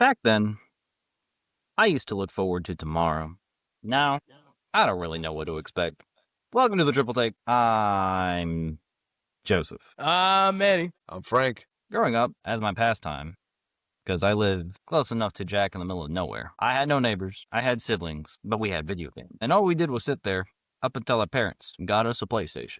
Back then, I used to look forward to tomorrow. Now, I don't really know what to expect. Welcome to the Triple Take. I'm Joseph. Manny. I'm Frank. Growing up, as my pastime, because I live close enough to Jack in the middle of nowhere, I had no neighbors, I had siblings, but we had video games. And all we did was sit there up until our parents got us a PlayStation.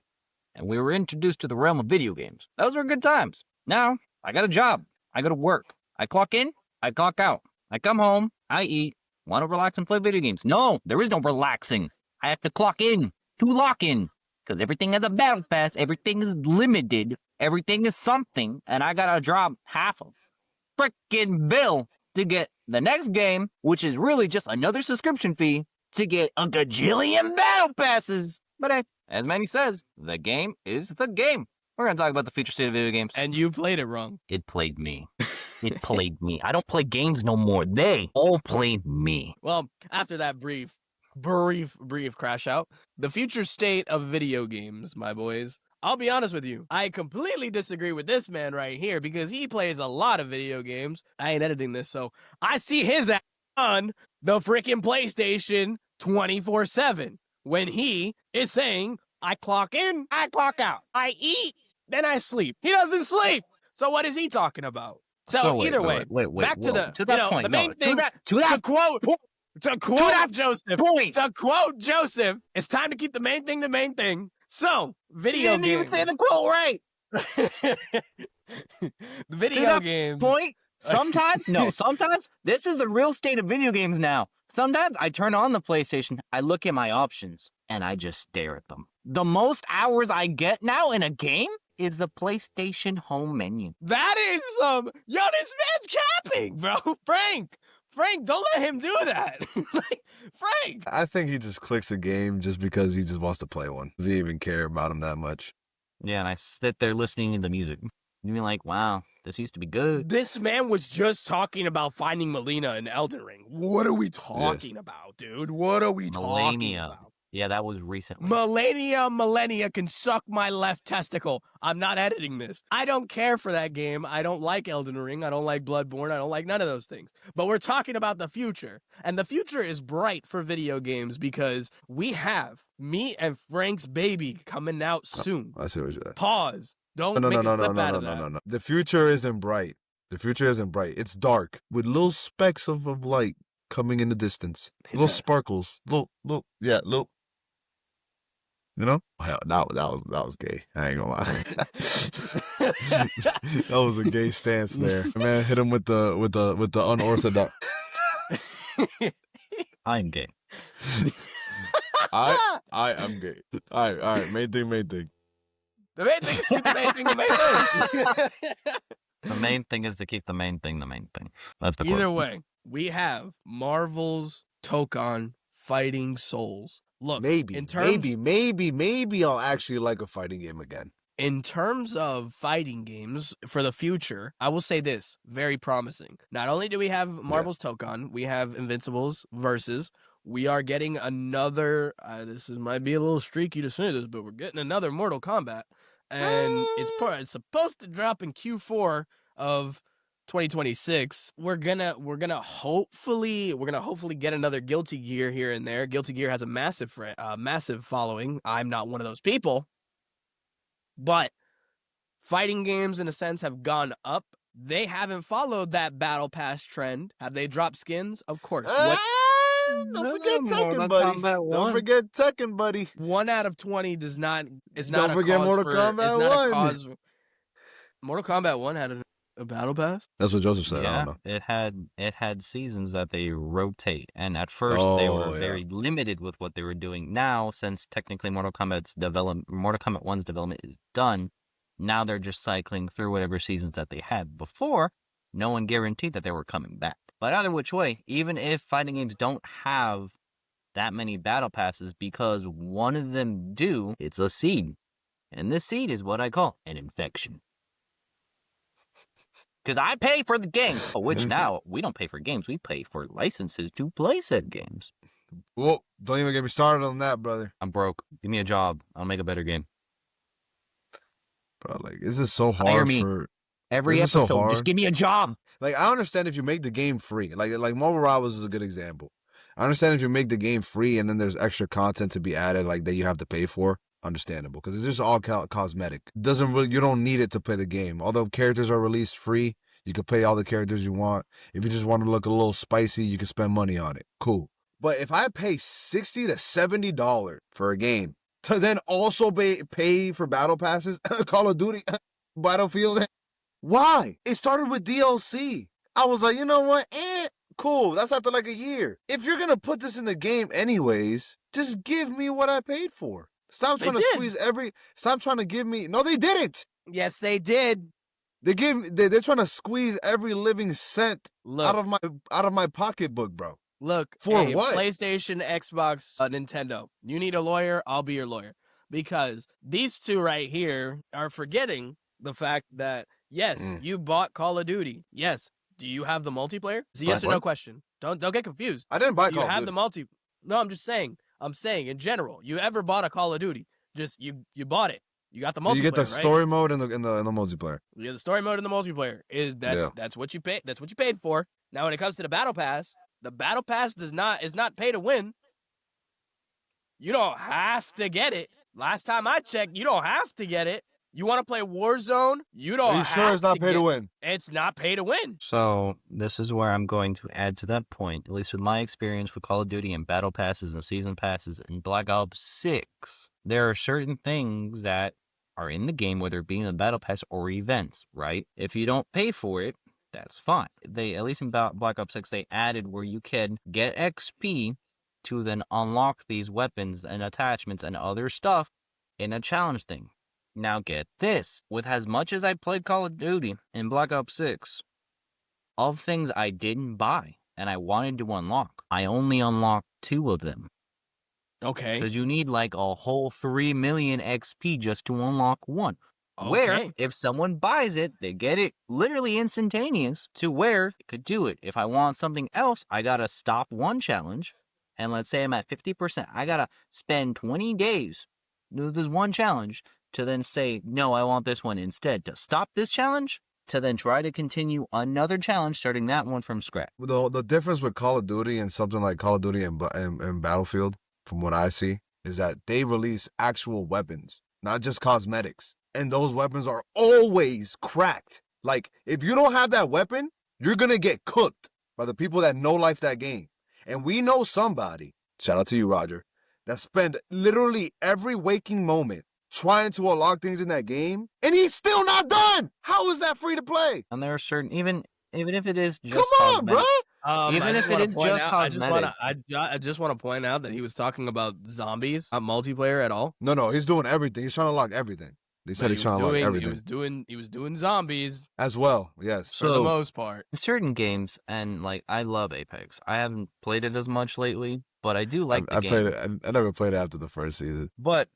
And we were introduced to the realm of video games. Those were good times. Now, I got a job. I go to work. I clock in, I clock out. I come home, I eat, want to relax and play video games. No, there is no relaxing. I have to clock in to lock in. Because everything has a battle pass, everything is limited, everything is something, and I gotta drop half a frickin' bill to get the next game, which is really just another subscription fee, to get a gajillion battle passes. But hey, as Manny says, the game is the game. We're gonna talk about the future state of video games. And you played it wrong. It played me. It played me. I don't play games no more. They all played me. Well, after that brief crash out, the future state of video games, my boys. I'll be honest with you. I completely disagree with this man right here because he plays a lot of video games. I ain't editing this, so I see his ass on the freaking PlayStation 24/7 when he is saying, I clock in, I clock out, I eat, then I sleep. He doesn't sleep. So what is he talking about? So either way, back to the main thing. To quote Joseph, it's time to keep the main thing the main thing. So, video games. You didn't even say the quote right. The video games. Point. Sometimes this is the real state of video games now. Sometimes I turn on the PlayStation, I look at my options, and I just stare at them. The most hours I get now in a game is the PlayStation home menu. That is yo, this man's capping, bro. Frank, don't let him do that. Frank. I think he just clicks a game just because he just wants to play one. Doesn't even care about him that much. Yeah, and I sit there listening to the music. You'd be like, wow, this used to be good. This man was just talking about finding Melina in Elden Ring. What are we talking about, dude? What are we talking about? Yeah, that was recently. Millennia can suck my left testicle. I'm not editing this. I don't care for that game. I don't like Elden Ring. I don't like Bloodborne. I don't like none of those things. But we're talking about the future. And the future is bright for video games because we have me and Frank's baby coming out soon. I see what you're saying. Pause. Don't make a clip out of that. No. The future isn't bright. The future isn't bright. It's dark with little specks of light coming in the distance. Little sparkles. Little. You know? Hell, that was gay. I ain't gonna lie. That was a gay stance there. Man, hit him with the unorthodox. I'm gay. I am gay. All right. Main thing. The main thing is keep the main thing the main thing. The main thing is to keep the main thing the main thing. That's the Either quote. way, we have Marvel's Tokon Fighting Souls. Look, maybe I'll actually like a fighting game again. In terms of fighting games for the future, I will say this, very promising. Not only do we have Marvel's Tokon, we have Invincibles versus. We are getting another, might be a little streaky to say this, but we're getting another Mortal Kombat. And it's supposed to drop in Q4 of 2026. We're gonna hopefully get another Guilty Gear here and there. Guilty Gear has a massive following. I'm not one of those people, but fighting games in a sense have gone up. They haven't followed that battle pass trend. Have they dropped skins? Of course. Don't forget Tekken, buddy. 1 out of 20 is not. Don't forget Mortal Kombat 1. Mortal Kombat 1 had a battle pass? That's what Joseph said. Yeah, I don't know. It had seasons that they rotate, and at first they were very limited with what they were doing. Now, since technically Mortal Kombat 1's development is done, now they're just cycling through whatever seasons that they had before. No one guaranteed that they were coming back. But either which way, even if fighting games don't have that many battle passes, because one of them do, it's a seed. And this seed is what I call an infection. Because I pay for the game, which now we don't pay for games. We pay for licenses to play said games. Well, don't even get me started on that, brother. I'm broke. Give me a job. I'll make a better game. Bro, like, this is so hard Hire me. for... Every this is so episode, hard. just give me a job. Like, I understand if you make the game free. Like Marvel Rivals is a good example. I understand if you make the game free and then there's extra content to be added, like that you have to pay for. Understandable, because it's just all cosmetic. You don't need it to play the game. Although characters are released free, you can play all the characters you want. If you just want to look a little spicy, you can spend money on it. Cool. But if I pay $60 to $70 for a game to then also pay for battle passes, Call of Duty, Battlefield, why? It started with DLC. I was like, you know what? Cool. That's after like a year. If you're gonna put this in the game anyways, just give me what I paid for. Stop trying to squeeze Stop trying to give me. No, they didn't. Yes, they did. They're trying to squeeze every living cent out of my pocketbook, bro. Look, for what? PlayStation, Xbox, Nintendo. You need a lawyer, I'll be your lawyer. Because these two right here are forgetting the fact that, yes, you bought Call of Duty. Yes. Do you have the multiplayer? It's a yes or no question. Don't get confused. I didn't buy Do Call you of have Duty. No, I'm just saying. I'm saying in general. You ever bought a Call of Duty? Just you bought it. You got the multiplayer. You get the right? story mode and the multiplayer. You get the story mode and the multiplayer. That's what you pay. That's what you paid for. Now, when it comes to the battle pass is not pay to win. You don't have to get it. Last time I checked, you don't have to get it. You want to play Warzone? You don't. Are you sure it's not pay to win? It's not pay to win. So this is where I'm going to add to that point, at least with my experience with Call of Duty and battle passes and season passes and Black Ops 6. There are certain things that are in the game, whether it be in the battle pass or events, right? If you don't pay for it, that's fine. They, at least in Black Ops 6, they added where you can get XP to then unlock these weapons and attachments and other stuff in a challenge thing. Now get this, with as much as I played Call of Duty in Black Ops 6, of things I didn't buy and I wanted to unlock, I only unlocked 2 of them. Okay. Because you need like a whole 3 million XP just to unlock one. Okay. Where, if someone buys it, they get it literally instantaneous to where they could do it. If I want something else, I gotta stop one challenge, and let's say I'm at 50%, I gotta spend 20 days do this one challenge to then say, no, I want this one instead, to stop this challenge, to then try to continue another challenge, starting that one from scratch. The difference with Call of Duty and something like Call of Duty and Battlefield, from what I see, is that they release actual weapons, not just cosmetics. And those weapons are always cracked. Like, if you don't have that weapon, you're going to get cooked by the people that no-life that game. And we know somebody, shout out to you, Roger, that spend literally every waking moment trying to unlock things in that game, and he's still not done. How is that free to play? And there are certain, even if it is just Come on, cosmetic, bro. even if it is just cosmetic. I just want to point out that he was talking about zombies, not multiplayer at all. No, he's doing everything. He's trying to unlock everything. They said he's trying to unlock everything. He was doing zombies as well. Yes, for the most part. Certain games, and like I love Apex. I haven't played it as much lately, but I do like the game. Played it. I never played it after the first season. But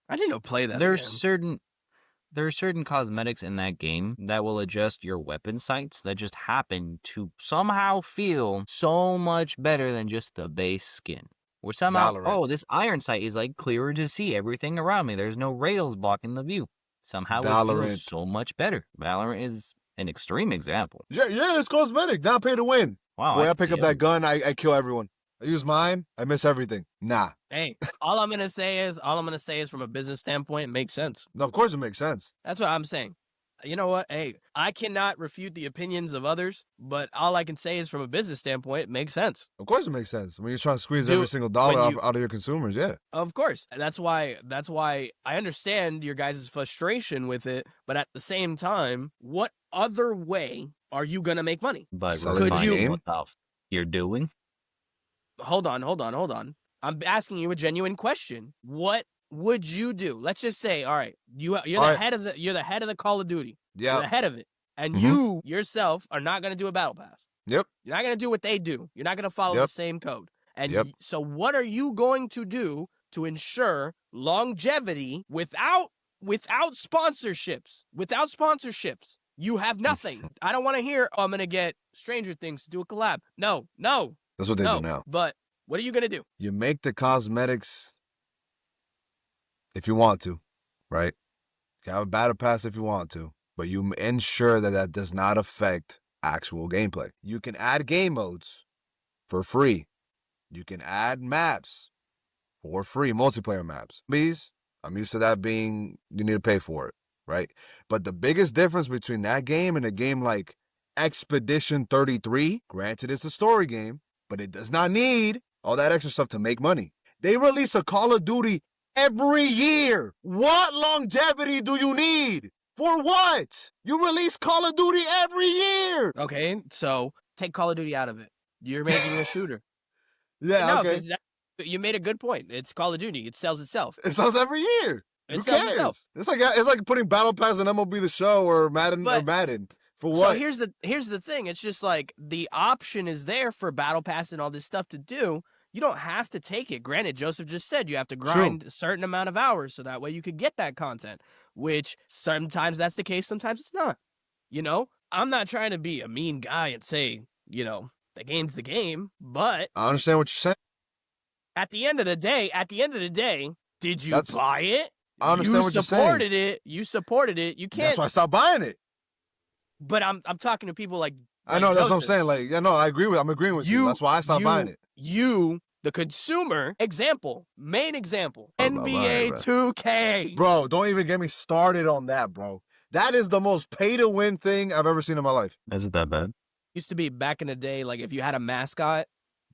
I didn't even play that. There are certain cosmetics in that game that will adjust your weapon sights that just happen to somehow feel so much better than just the base skin. Or somehow, Valorant. This iron sight is like clearer to see everything around me. There's no rails blocking the view. Somehow Valorant. It feels so much better. Valorant is an extreme example. Yeah, it's cosmetic. Not pay to win. Wow. Boy, I pick up that gun, I kill everyone. I use mine, I miss everything. Nah. Hey, all I'm gonna say is from a business standpoint, it makes sense. No, of course it makes sense. That's what I'm saying. You know what? Hey, I cannot refute the opinions of others, but all I can say is from a business standpoint, it makes sense. Of course it makes sense. When you're trying to squeeze every single dollar out of your consumers, yeah. Of course. That's why I understand your guys' frustration with it, but at the same time, what other way are you gonna make money? But could you what the you're doing? Hold on. I'm asking you a genuine question. What would you do? Let's just say, all right, you're the head of the Call of Duty. Yeah. You're the head of it. And you yourself are not going to do a battle pass. Yep. You're not going to do what they do. You're not going to follow the same code. And so what are you going to do to ensure longevity without sponsorships? Without sponsorships, you have nothing. I don't want to hear, I'm going to get Stranger Things to do a collab. No. That's what they do now. But what are you going to do? You make the cosmetics if you want to, right? You have a battle pass if you want to, but you ensure that does not affect actual gameplay. You can add game modes for free. You can add maps for free, multiplayer maps. I'm used to that being, you need to pay for it, right? But the biggest difference between that game and a game like Expedition 33, granted it's a story game, but it does not need all that extra stuff to make money. They release a Call of Duty every year. What longevity do you need? For what? You release Call of Duty every year. Okay, so take Call of Duty out of it. You're making a shooter. Yeah, No, okay. you made a good point. It's Call of Duty. It sells itself. It sells every year. It Who sells cares? itself. It's like putting Battle Pass in MLB The Show or Madden. For what? So here's the thing. It's just like the option is there for Battle Pass and all this stuff to do. You don't have to take it. Granted, Joseph just said you have to grind a certain amount of hours so that way you could get that content, which sometimes that's the case, sometimes it's not. You know, I'm not trying to be a mean guy and say, you know, the game's the game, but I understand what you're saying. at the end of the day, did you buy it? I understand what you're saying. You supported it. You can't. That's why I stopped buying it. But I'm talking to people like I know, that's what I'm Joseph. saying. Like, yeah, no, I'm agreeing with you. That's why I stopped buying it. You, the consumer, main example, NBA 2K. Bro, don't even get me started on that, bro. That is the most pay-to-win thing I've ever seen in my life. Is it that bad? Used to be back in the day, like if you had a mascot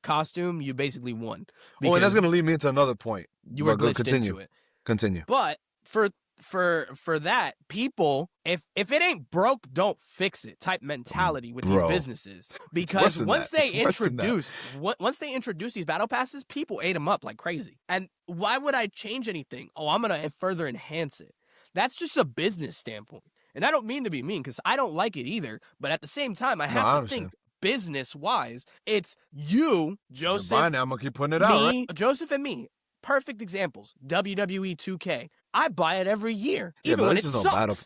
costume, you basically won. Oh, and that's going to lead me into another point. You were glitched into it. Continue. But for that, people, if it ain't broke, don't fix it type mentality with these businesses. Because once they introduce these battle passes, people ate them up like crazy. And why would I change anything? Oh, I'm gonna further enhance it. That's just a business standpoint. And I don't mean to be mean because I don't like it either. But at the same time, I have to think business-wise. It's you, Joseph. Fine, I'm gonna keep putting it out. Right? Joseph and me. Perfect examples. WWE 2K. I buy it every year, Yeah, even but when this it is no sucks. battle.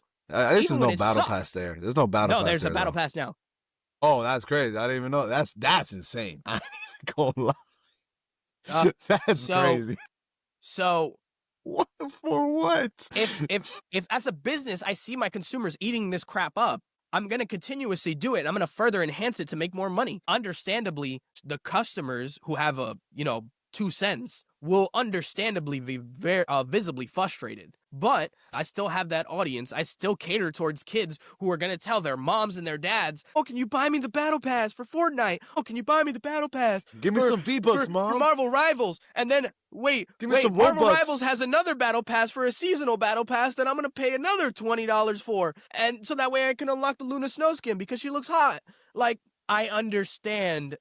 This is no battle pass there. There's no battle pass. No, there's there, a battle though. pass now. Oh, that's crazy. I didn't even know. That's insane. I ain't even gonna lie. That's crazy. So what for what? If as a business I see my consumers eating this crap up, I'm going to continuously do it. And I'm going to further enhance it to make more money. Understandably, the customers who have 2 cents will understandably be very visibly frustrated. But I still have that audience. I still cater towards kids who are going to tell their moms and their dads, oh, can you buy me the Battle Pass for Fortnite? Oh, can you buy me the Battle Pass? Give me some V-Bucks, Mom. For Marvel Rivals. And then, give me some Marvel Robux. Rivals has another Battle Pass for a seasonal Battle Pass that I'm going to pay another $20 for. And so that way I can unlock the Luna Snow skin because she looks hot. Like, I understand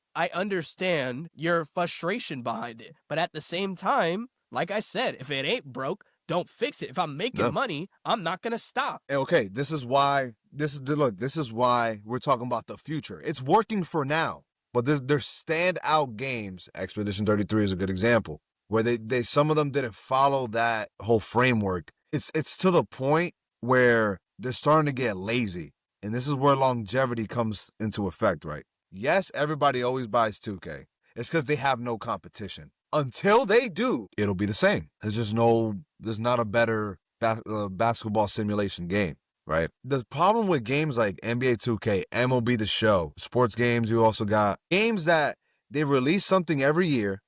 your frustration behind it. But at the same time, like I said, if it ain't broke, don't fix it. If I'm making money, I'm not going to stop. Okay, this is why we're talking about the future. It's working for now. But there's standout games. Expedition 33 is a good example where they some of them didn't follow that whole framework. It's to the point where they're starting to get lazy. And this is where longevity comes into effect, right? Yes, everybody always buys 2K. It's because they have no competition. Until they do, it'll be the same. There's not a better basketball simulation game, right? The problem with games like NBA 2K, MLB The Show, sports games, you also got games that they release something every year,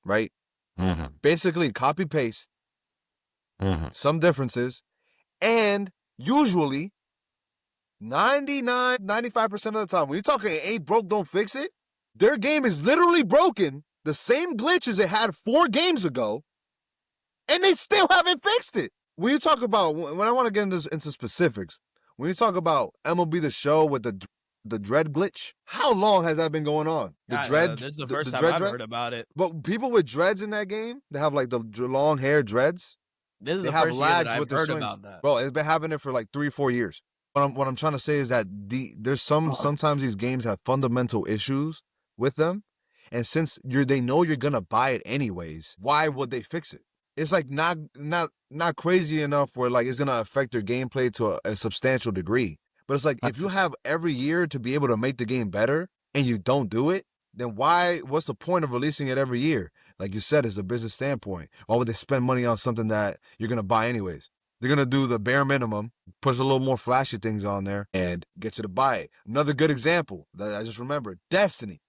right? Mm-hmm. Basically copy-paste, some differences, and usually 95% of the time, when you're talking it ain't broke, don't fix it, their game is literally broken, the same glitches it had 4 games ago, and they still haven't fixed it. When you talk about, when I want to get into specifics, when you talk about MLB The Show with the dread glitch, how long has that been going on? This is the first time I've heard about it. But people with dreads in that game, they have like the long hair dreads. This is the first year that I've heard about that. Bro, it's been happening for like 3-4 years. What I'm trying to say is that there's sometimes these games have fundamental issues with them, and since they know you're gonna buy it anyways, why would they fix it? It's like not crazy enough where like it's gonna affect your gameplay to a substantial degree. But it's like if you have every year to be able to make the game better and you don't do it, then what's the point of releasing it every year? Like you said, it's a business standpoint. Why would they spend money on something that you're gonna buy anyways? They're going to do the bare minimum, push a little more flashy things on there, and get you to buy it. Another good example that I just remembered, Destiny.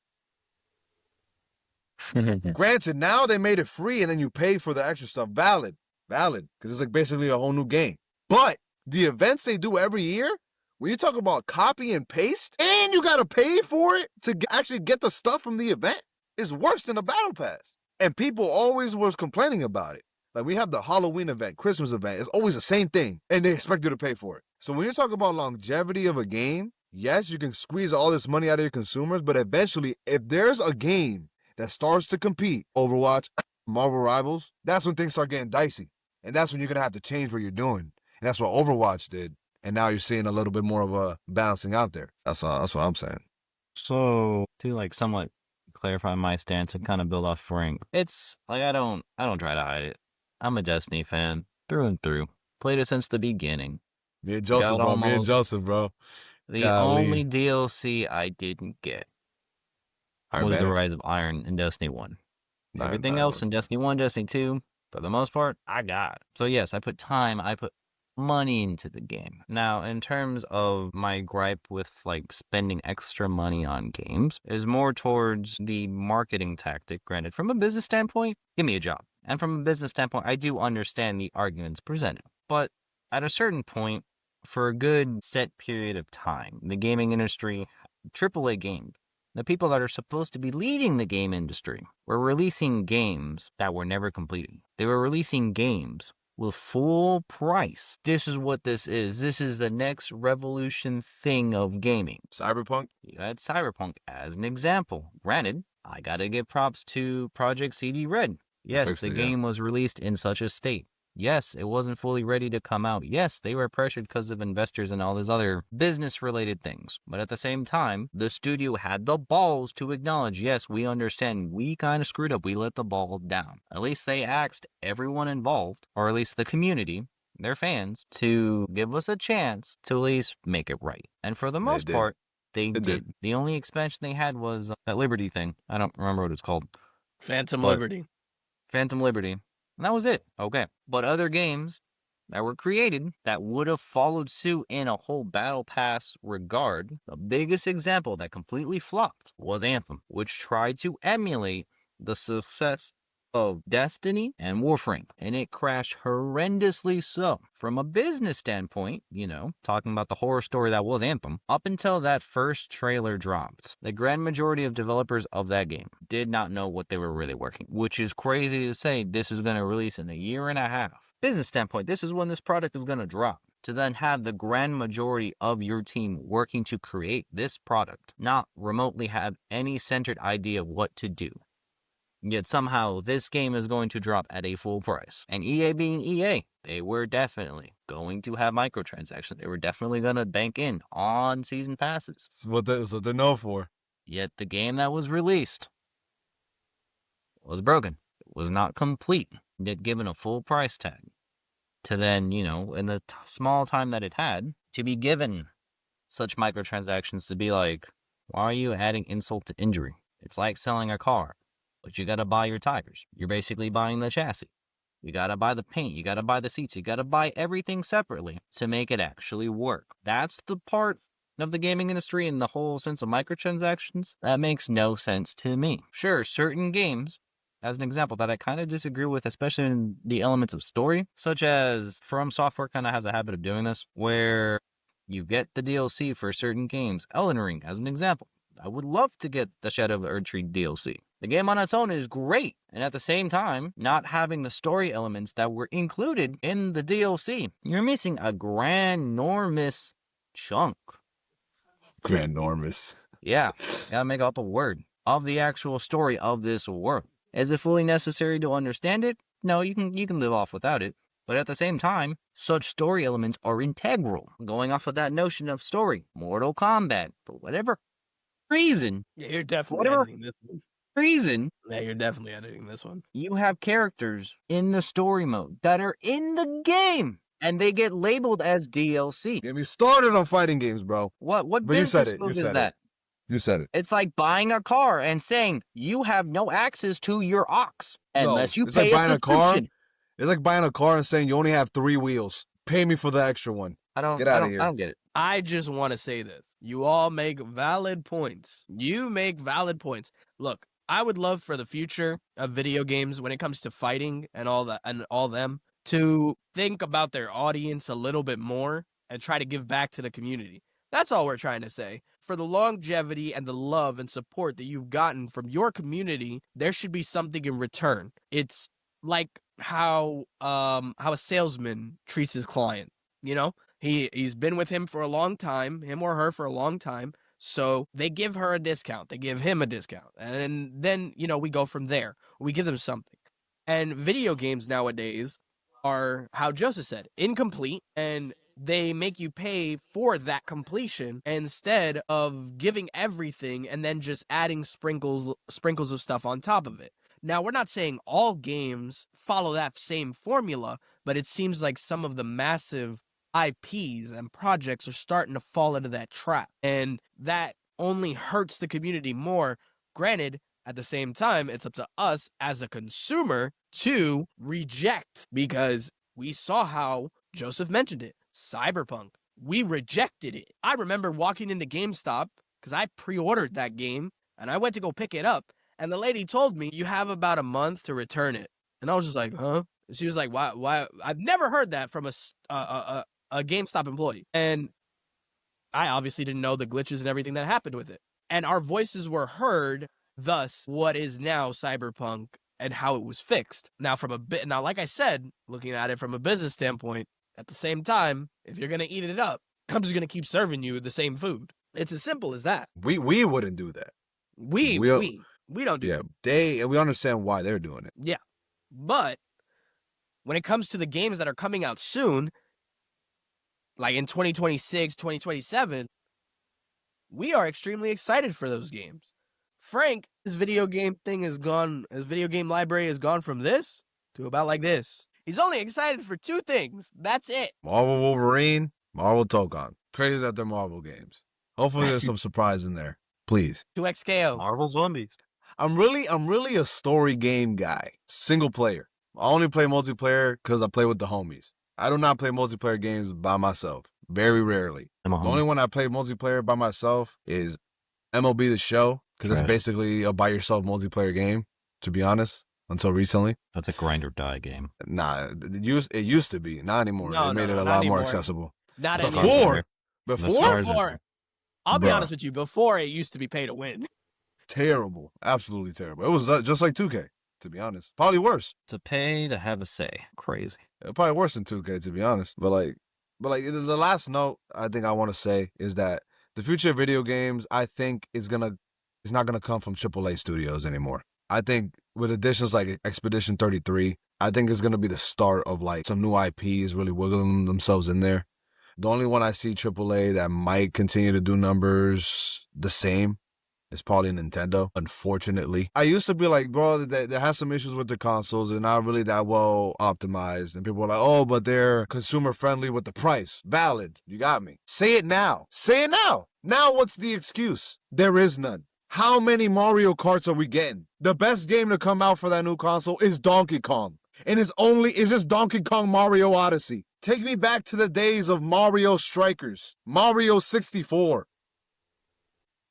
Granted, now they made it free and then you pay for the extra stuff. Valid, because it's like basically a whole new game. But the events they do every year, when you talk about copy and paste, and you got to pay for it to actually get the stuff from the event, is worse than a battle pass. And people always was complaining about it. Like, we have the Halloween event, Christmas event. It's always the same thing, and they expect you to pay for it. So when you're talking about longevity of a game, yes, you can squeeze all this money out of your consumers, but eventually, if there's a game that starts to compete, Overwatch, Marvel Rivals, that's when things start getting dicey. And that's when you're going to have to change what you're doing. And that's what Overwatch did. And now you're seeing a little bit more of a balancing out there. That's what I'm saying. So to like somewhat clarify my stance and kind of build off Frank, it's like I don't try to hide it. I'm a Destiny fan through and through. Played it since the beginning. Me and Joseph, bro. The only DLC I didn't get was the Rise of Iron in Destiny 1. Everything else in Destiny 1, Destiny 2, for the most part, I got. So yes, I put time, I put money into the game. Now, in terms of my gripe with like spending extra money on games, is more towards the marketing tactic. Granted, from a business standpoint, give me a job. And from a business standpoint, I do understand the arguments presented. But at a certain point, for a good set period of time, the gaming industry, AAA games, the people that are supposed to be leading the game industry were releasing games that were never completed. They were releasing games with full price. This is what this is. This is the next revolution thing of gaming. Cyberpunk? You had Cyberpunk as an example. Granted, I gotta give props to Project CD Red. Yes, the game was released in such a state. Yes, it wasn't fully ready to come out. Yes, they were pressured because of investors and all these other business-related things. But at the same time, the studio had the balls to acknowledge, yes, we understand, we kind of screwed up, we let the ball down. At least they asked everyone involved, or at least the community, their fans, to give us a chance to at least make it right. And for the most part, they did. The only expansion they had was that Liberty thing. I don't remember what it's called. Phantom Liberty. And that was it. Okay. But other games that were created that would have followed suit in a whole battle pass regard, the biggest example that completely flopped was Anthem, which tried to emulate the success of Destiny and Warframe, and it crashed horrendously so. From a business standpoint, talking about the horror story that was Anthem, up until that first trailer dropped, the grand majority of developers of that game did not know what they were really working, which is crazy to say this is going to release in a year and a half. Business standpoint, this is when this product is going to drop. To then have the grand majority of your team working to create this product, not remotely have any centered idea of what to do. Yet somehow this game is going to drop at a full price. And EA being EA, they were definitely going to have microtransactions. They were definitely going to bank in on season passes. That's what they're known for. Yet the game that was released was broken. It was not complete. Yet given a full price tag. To then, in the small time that it had, to be given such microtransactions to be like, why are you adding insult to injury? It's like selling a car. But you gotta buy your tires. You're basically buying the chassis. You gotta buy the paint. You gotta buy the seats. You gotta buy everything separately to make it actually work. That's the part of the gaming industry and the whole sense of microtransactions that makes no sense to me. Sure, certain games, as an example, that I kind of disagree with, especially in the elements of story, such as From Software kind of has a habit of doing this, where you get the DLC for certain games. Elden Ring, as an example. I would love to get the Shadow of Erdtree DLC. The game on its own is great, and at the same time, not having the story elements that were included in the DLC, you're missing a grandnormous chunk. Grandnormous. Yeah, gotta make up a word of the actual story of this world. Is it fully necessary to understand it? No, you can live off without it. But at the same time, such story elements are integral. Going off of that notion of story, Mortal Kombat, for whatever reason. Yeah, you're definitely editing this one. Yeah, you're definitely editing this one. You have characters in the story mode that are in the game, and they get labeled as DLC. Get me started on fighting games, bro. What But business move is that? You said it. It's like buying a car and saying you have no access to your aux unless you pay a subscription. It's like buying a car and saying you only have 3 wheels. pay me for the extra one. I don't Get out of here. I don't get it. I just want to say this. You all make valid points. You make valid points. Look, I would love for the future of video games when it comes to fighting and all that and all them to think about their audience a little bit more and try to give back to the community. That's all we're trying to say. For the longevity and the love and support that you've gotten from your community, there should be something in return. It's like how a salesman treats his client. You know, he's been with him for a long time, him or her for a long time. So they give her a discount, they give him a discount, and then we go from there. We give them something. And video games nowadays are, how Joseph said, incomplete, and they make you pay for that completion instead of giving everything and then just adding sprinkles of stuff on top of it. Now, we're not saying all games follow that same formula, but it seems like some of the massive IPs and projects are starting to fall into that trap, and that only hurts the community more. Granted, at the same time, it's up to us as a consumer to reject, because we saw how Joseph mentioned it. Cyberpunk. We rejected it. I remember walking into GameStop because I pre-ordered that game and I went to go pick it up, and the lady told me you have about a month to return it. And I was just like, huh? She was like, why? I've never heard that from a GameStop employee. And I obviously didn't know the glitches and everything that happened with it. And our voices were heard, thus what is now Cyberpunk and how it was fixed. Now, like I said, looking at it from a business standpoint, at the same time, if you're going to eat it up, I'm just going to keep serving you the same food. It's as simple as that. We wouldn't do that. We don't do that. We understand why they're doing it. Yeah. But when it comes to the games that are coming out soon, like in 2026, 2027, we are extremely excited for those games. Frank, his video game library has gone from this to about like this. He's only excited for two things. That's it. Marvel Wolverine, Marvel Tokon. Crazy that they're Marvel games. Hopefully there's some surprise in there. Please. 2XKO. Marvel Zombies. I'm really a story game guy. Single player. I only play multiplayer because I play with the homies. I do not play multiplayer games by myself. Very rarely. The only one I play multiplayer by myself is MLB The Show, because it's basically a by yourself multiplayer game, to be honest, until recently. That's a grind or die game. Nah, it used to be. Not anymore. They made it a lot more accessible. Not anymore. Before? I'll be honest with you. Before, it used to be pay to win. Terrible. Absolutely terrible. It was just like 2K, to be honest. Probably worse. To pay to have a say. Crazy. Probably worse than 2K, to be honest. But the last note I think I want to say is that the future of video games, I think, is not gonna come from AAA studios anymore. I think with additions like Expedition 33, I think it's gonna be the start of like some new IPs really wiggling themselves in there. The only one I see AAA that might continue to do numbers the same is probably Nintendo, unfortunately. I used to be like, bro, there has some issues with the consoles. They're not really that well optimized. And people were like, oh, but they're consumer friendly with the price. Valid. You got me. Say it now. Say it now. Now what's the excuse? There is none. How many Mario Karts are we getting? The best game to come out for that new console is Donkey Kong. And it's just Donkey Kong Mario Odyssey. Take me back to the days of Mario Strikers, Mario 64,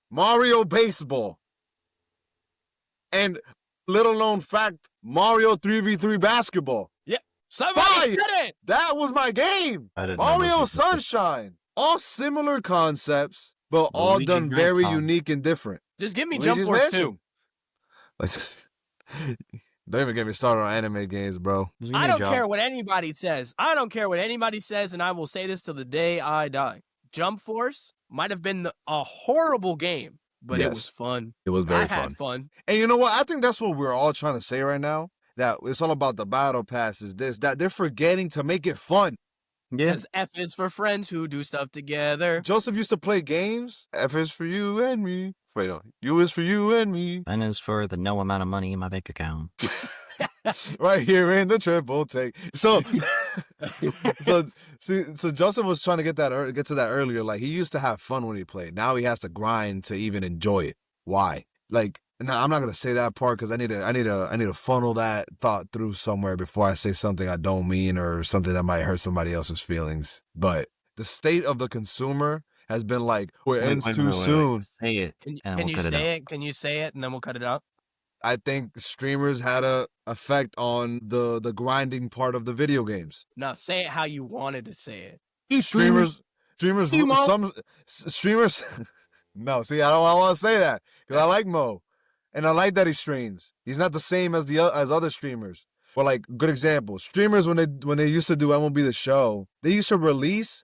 Mario Baseball, and little known fact, Mario 3v3 Basketball. Yeah, somebody said it! That was my game. Mario Sunshine. All similar concepts, but all done very unique and different. Just give me Jump Force 2. Don't even get me started on anime games, bro. I don't care what anybody says. And I will say this till the day I die. Jump Force might have been a horrible game, but it was fun. It was very fun. I had fun. And you know what? I think that's what we're all trying to say right now. That it's all about the battle passes. That they're forgetting to make it fun. Yeah. Because F is for friends who do stuff together. Joseph used to play games. F is for you and me. Wait, no. U is for you and me. N is for the no amount of money in my bank account. Right here in the triple take. So Joseph was trying to get to that earlier. Like, he used to have fun when he played. Now he has to grind to even enjoy it. Why? Like, Now, I'm not gonna say that part because I need to funnel that thought through somewhere before I say something I don't mean or something that might hurt somebody else's feelings. But the state of the consumer has been like, well, it ends too soon. Say it, and we'll cut it out. Can you say it, and then we'll cut it out? I think streamers had a effect on the grinding part of the video games. No, say it how you wanted to say it. Streamers, Mo. some streamers. No, see, I don't want to say that because I like Mo, and I like that he streams. He's not the same as as other streamers. But like, good example, streamers when they used to do MLB The Show, they used to release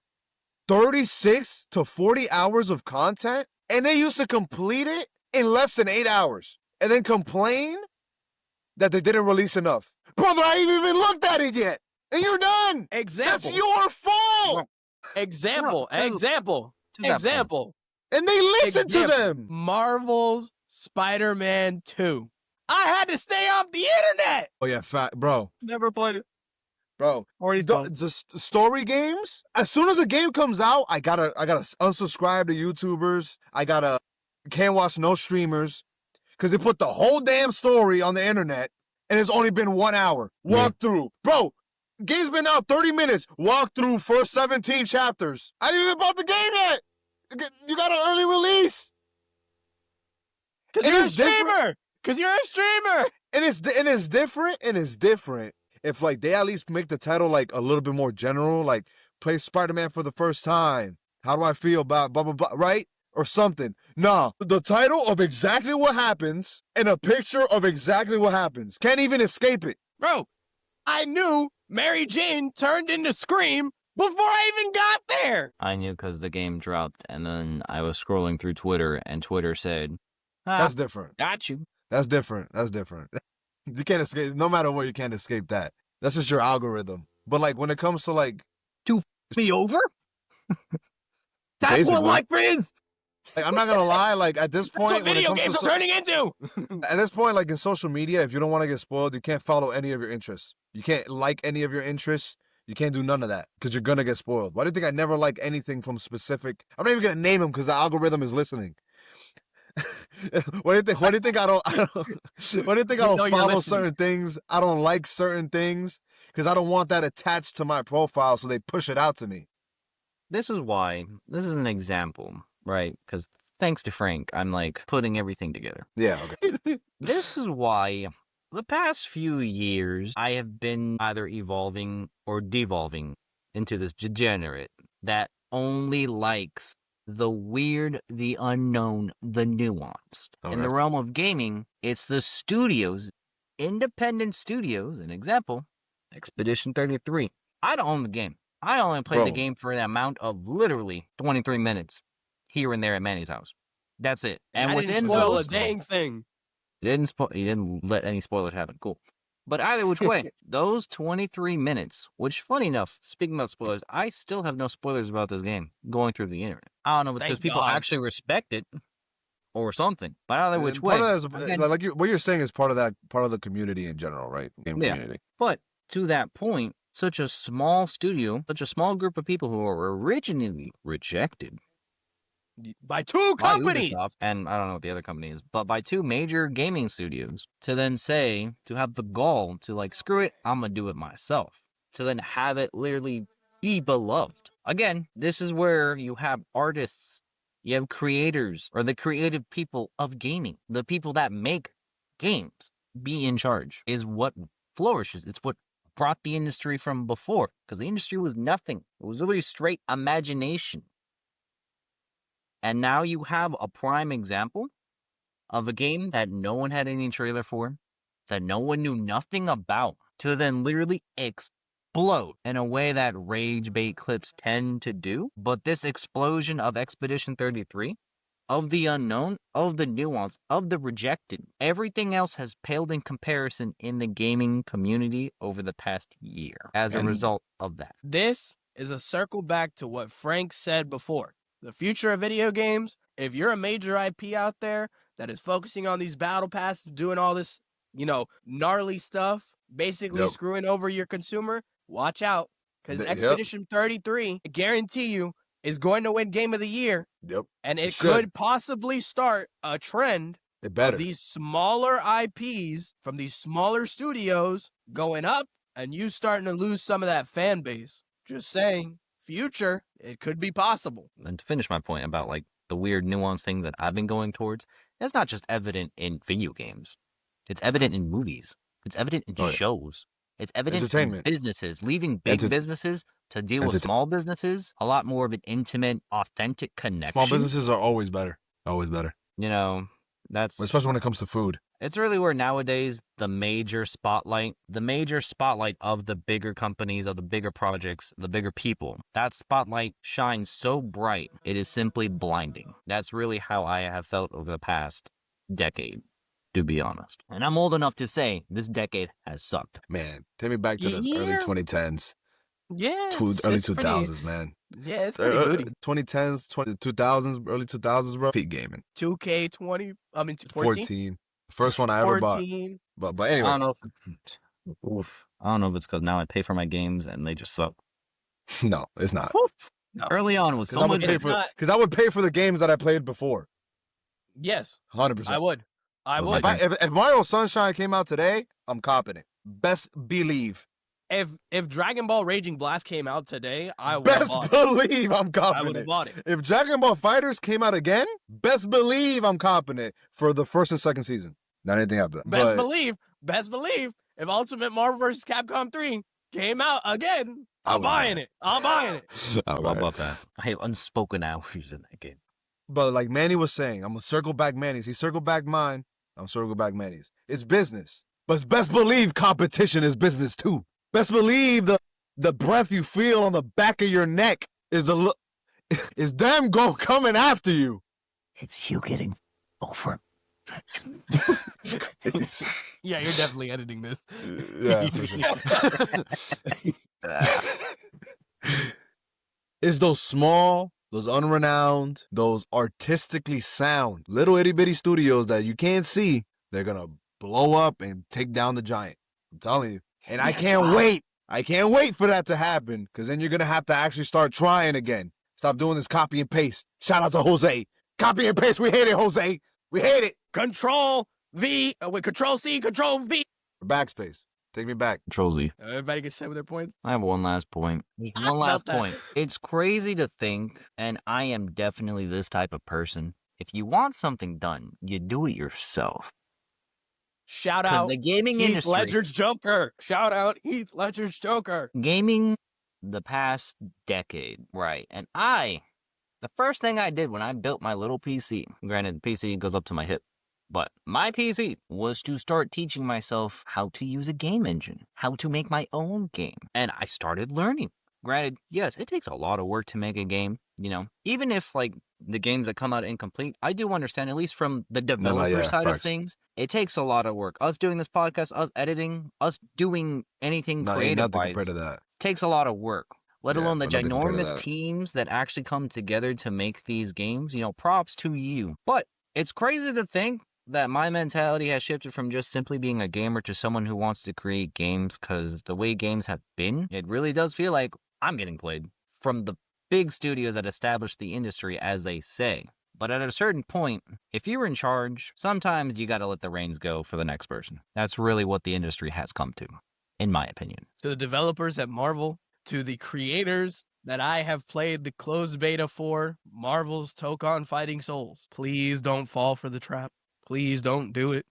36 to 40 hours of content, and they used to complete it in less than 8 hours, and then complain that they didn't release enough. Brother, I ain't even looked at it yet, and you're done. Example. That's your fault. Example. No, Example. to that Example. And they listen to Example. them. Marvel's Spider-Man 2. I had to stay off the internet. Oh yeah, bro. Never played it. Bro, Already the story games. As soon as a game comes out, I gotta unsubscribe to YouTubers. Can't watch no streamers because they put the whole damn story on the internet, and it's only been 1 hour. Walk through, bro. Game's been out 30 minutes. Walk through first 17 chapters. I didn't even bought the game yet. You got an early release. Because you're a streamer. Because you're a streamer. And it's different if like they at least make the title like a little bit more general, like play Spider-Man for the first time. How do I feel about blah blah blah, right? Or something. Nah, the title of exactly what happens and a picture of exactly what happens. Can't even escape it. Bro, I knew Mary Jane turned into Scream before I even got there. I knew because the game dropped, and then I was scrolling through Twitter, and Twitter said, That's different. got you. That's different. You can't escape. No matter what, you can't escape that. That's just your algorithm. But like when it comes to like Be over? That's Basically. what life is! Like, I'm not gonna lie, like at this point, That's what video games are turning into. at this point, like in social media, if you don't want to get spoiled, you can't follow any of your interests. You can't like any of your interests. You can't do none of that because you're gonna get spoiled. Why do you think I never like anything from specific? I'm not even gonna name them because the algorithm is listening. What do you think? Why do you think I don't? Why do you think I don't follow certain things? I don't like certain things because I don't want that attached to my profile, so they push it out to me. This is why. This is an example, right? Because thanks to Frank, I'm like putting everything together. Yeah. Okay. This is why the past few years I have been either evolving or devolving into this degenerate that only likes the weird, the unknown, the nuanced. Okay. In the realm of gaming, it's the studios, independent studios. An example, Expedition 33. I don't own the game. I only played the game for an amount of literally 23 minutes here and there at Manny's house. That's it. And I within didn't spoil those, a dang thing. he didn't let any spoilers happen. Cool. But either which way, those 23 minutes, which funny enough, speaking about spoilers, I still have no spoilers about this game going through the internet. I don't know if it's because Thank people God. actually respect it or something. But either which way. Part of that is, again, like what you're saying is part of the community in general, right? Game Yeah. community. But to that point, such a small studio, such a small group of people who were originally rejected By two by companies. Ubisoft, and I don't know what the other company is, but by two major gaming studios, to then say, to have the gall to like, screw it, I'm gonna do it myself. To then have it literally be beloved. Again, this is where you have artists, you have creators, or the creative people of gaming, the people that make games, be in charge, is what flourishes. It's what brought the industry from before, because the industry was nothing. It was literally straight imagination. And now you have a prime example of a game that no one had any trailer for, that no one knew nothing about, to then literally explode in a way that rage bait clips tend to do. But this explosion of Expedition 33, of the unknown, of the nuance, of the rejected, everything else has paled in comparison in the gaming community over the past year as a result of that. This is a circle back to what Frank said before. The future of video games, if you're a major IP out there that is focusing on these battle passes, doing all this, gnarly stuff, basically screwing over your consumer, watch out. Because Expedition 33, I guarantee you, is going to win Game of the Year. Yep. And it could possibly start a trend It better. of these smaller IPs from these smaller studios going up, and you starting to lose some of that fan base. Just saying, future, it could be possible. And to finish my point about like the weird nuance thing that I've been going towards, that's not just evident in video games. It's evident in movies. It's evident in Oh, yeah. shows. It's evident in Entertainment. businesses, leaving big Enter- businesses to deal with Entertain- small businesses, a lot more of an intimate, authentic connection. Small businesses are always better. Always better. You know, that's Especially when it comes to food. it's really where nowadays the major spotlight of the bigger companies, of the bigger projects, the bigger people, that spotlight shines so bright, it is simply blinding. That's really how I have felt over the past decade, to be honest. And I'm old enough to say this decade has sucked. Man, take me back to the early Yeah. 2010s. Yeah, Early 2000s, man. Yeah, it's pretty good. 2010s, 2000s, early 2000s, bro. Peak gaming. 2K20, 14? 14. First one I ever bought. 14. But I anyway. don't know if it's because now I pay for my games and they just suck. No, it's not. No. Early on was Because I would pay for the games that I played before. Yes, 100%. I would. I Well, would. If Mario Sunshine came out today, I'm copping it. Best believe. If Dragon Ball Raging Blast came out today, I would have Best bought it. believe I'm I copping would have it. bought it. If Dragon Ball Fighters came out again, best believe I'm copping it for the first and second season. Not anything after that. Best But believe, if Ultimate Marvel vs. Capcom 3 came out again, I I'm would buying buy it. I'm buying it. How about that? I have unspoken hours in that game. But like Manny was saying, I'm going to circle back Manny's. He circled back mine. I'm circle back Manny's. It's business. But best believe competition is business too. Best believe the breath you feel on the back of your neck is is them coming after you. It's you getting over. Yeah, you're definitely editing this. Yeah, for sure. It's those small, those unrenowned, those artistically sound little itty bitty studios that you can't see. They're gonna blow up and take down the giant. I'm telling you. And I can't wait. I can't wait for that to happen, because then you're gonna have to actually start trying again. Stop doing this copy and paste. Shout out to Jose. Copy and paste. We hate it, Jose. We hate it. Control C, Control V. Backspace. Take me back. Control Z. Everybody can say with their points. I have one last point. Just How one last about that? point. It's crazy to think, and I am definitely this type of person. If you want something done, you do it yourself. Shout Because out the gaming Heath industry, Ledger's Joker. Shout out Heath Ledger's Joker. gaming the past decade, right? And the first thing I did when I built my little PC, granted the PC goes up to my hip, but my PC was to start teaching myself how to use a game engine, how to make my own game. And I started learning. Granted, yes, it takes a lot of work to make a game, even if like the games that come out incomplete, I do understand, at least from the developer side of facts. things, it takes a lot of work. Us doing this podcast, us editing, us doing anything Ain't creative nothing wise compared to that. takes a lot of work, let Yeah, alone the but nothing compared to ginormous that. teams that actually come together to make these games. Props to you. But it's crazy to think that my mentality has shifted from just simply being a gamer to someone who wants to create games, because the way games have been, it really does feel like I'm getting played from the big studios that established the industry, as they say. But at a certain point, if you're in charge, sometimes you got to let the reins go for the next person. That's really what the industry has come to, in my opinion. To the developers at Marvel, to the creators that I have played the closed beta for, Marvel's Tokon Fighting Souls. Please don't fall for the trap. Please don't do it.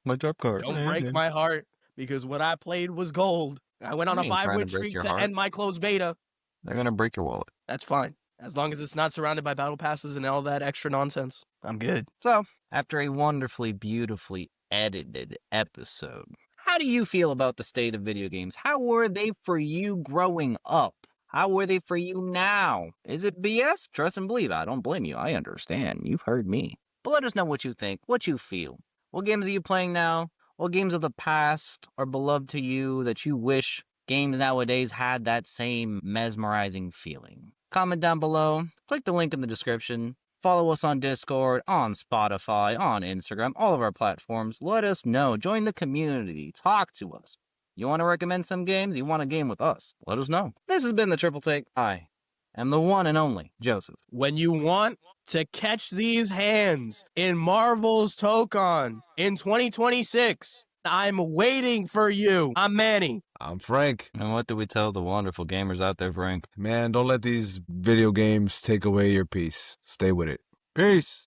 My drop card. Don't break my heart, because what I played was gold. I went on a I ain't trying to 5-win break streak your to heart. end my closed beta. They're going to break your wallet. That's fine. As long as it's not surrounded by battle passes and all that extra nonsense, I'm good. So, after a wonderfully, beautifully edited episode, how do you feel about the state of video games? How were they for you growing up? How were they for you now? Is it BS? Trust and believe. I don't blame you. I understand. You've heard me. But let us know what you think, what you feel. What games are you playing now? What games of the past are beloved to you that you wish games nowadays had that same mesmerizing feeling? Comment down below. Click the link in the description. Follow us on Discord, on Spotify, on Instagram, all of our platforms. Let us know. Join the community. Talk to us. You want to recommend some games? You want a game with us? Let us know. This has been the Triple Take. and the one and only Joseph. When you want to catch these hands in Marvel's Tokon in 2026, I'm waiting for you. I'm Manny. I'm Frank. And what do we tell the wonderful gamers out there, Frank? Man, don't let these video games take away your peace. Stay with it. Peace.